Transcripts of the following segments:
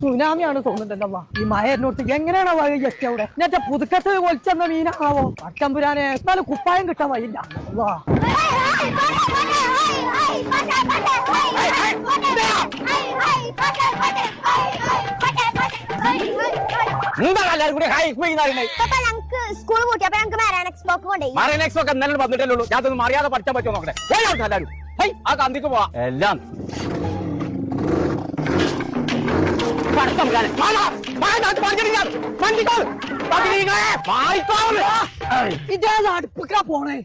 സുനാമിയാണ് തോന്നുന്നുണ്ടല്ലോ. ഈ മഴ എന്നോട്ട് എങ്ങനെയാണോ വഴി എത്തി അവിടെ എന്നിട്ട് പുതുക്കത്ത് ഒളിച്ചെന്ന മീനാണാവോ. അട്ടമ്പുരാനെ എന്നാലും കുപ്പായം കിട്ടാൻ വഴിയില്ല. വാ സ്കൂൾ കൂട്ടി അപ്പൊ ഞങ്ങൾക്ക് മറൈൻ എക്സ്പോക്ക് കൊണ്ടുപോയി. മറൈൻ എക്സ്പോ എന്നാലും വന്നിട്ടല്ലേ ഉള്ളൂ. ഞാനൊന്ന് മറിയാതെ പഠിച്ചാൻ പറ്റുമോ നോക്കട്ടെ. എല്ലാവരും ആ കന്തിക്ക് പോവാ എല്ലാം ഇതേത് അടുപ്പിക്കാ പോണേ.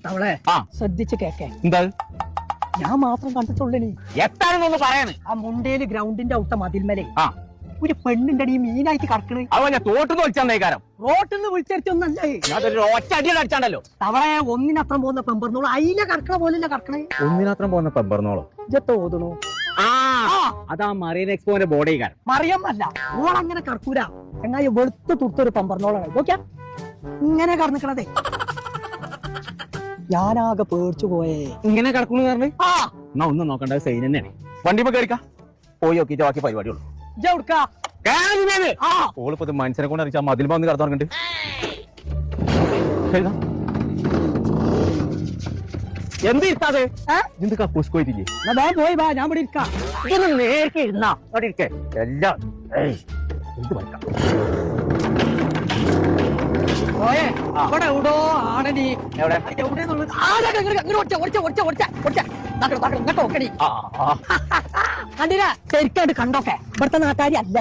തവളെ ശ്രദ്ധിച്ച് കേക്കേ. എന്താ ഞാൻ മാത്രം കണ്ടിട്ടുള്ളേ എത്താണെന്നൊന്ന് പറയാന്. ആ മുണ്ടേല് ഗ്രൗണ്ടിന്റെ ഔട്ട മതിൽമലേ ഒരു പെണ്ണുണ്ടീ മീനായിട്ട് കറക്കണേ. അവനെ തോട്ടുന്ന് വിളിച്ചാൽ റോട്ടിന്ന് വിളിച്ചൊന്നല്ലേ അതൊരു ഒറ്റ അടിയാണ് അടിച്ചാണ്ടല്ലോ. തവളെ ഒന്നിനത്രം പോകുന്ന പെമ്പറന്നോളൂ അയില കറക്കണ പോലില്ല കറക്കണേ. ഒന്നിനത്രം പോകുന്ന പെമ്പറന്നോളോ തോന്നണു. അതാ മറൈൻ എക്സ്പോന്റെ ബോഡി കാരൻ മറിയമ്മല്ല ഓളങ്ങനെ കറക്കൂല. എങ്ങനെ വെളുത്ത് തുടുത്തൊരു പമ്പറന്നോളാണ്. നോക്കിയാ ഇങ്ങനെ കറന്നിക്കണതേ. ഞാനാകെ പേടിച്ചു പോയേ. ഇങ്ങനെ കിടക്കുന്നു പറഞ്ഞ് എന്നാ ഒന്നും നോക്കണ്ട സൈൻ തന്നെയാണ്. വണ്ടിപ്പോ കേറിക്കാ പോയി നോക്കിട്ട് ബാക്കി പരിപാടിയുള്ളൂ. ഓളിപ്പോ മനുഷ്യനെ കൊണ്ട് അറിയിച്ചാ മതിൽ വന്ന് കടന്നു പറഞ്ഞിട്ട് എന്ത് ഇരുത്താതെ എന്ത് കക്കൂസ് പോയിട്ടില്ലേ. പോയി വാ ഞാൻ ഇവിടെ ഇരിക്കാം. ഇതൊന്ന് നേരത്തെ ഇരുന്നാ അവിടെ ഇരിക്കേ എല്ലാം എന്ത് പഠിക്കാം. ഇവിടെ എവിടോ ആണടി. എവിടെ കണ്ടില്ല ശരിക്കായിട്ട് കണ്ടോക്കെ. ഇവിടുത്തെ നാട്ടുകാരി അല്ല.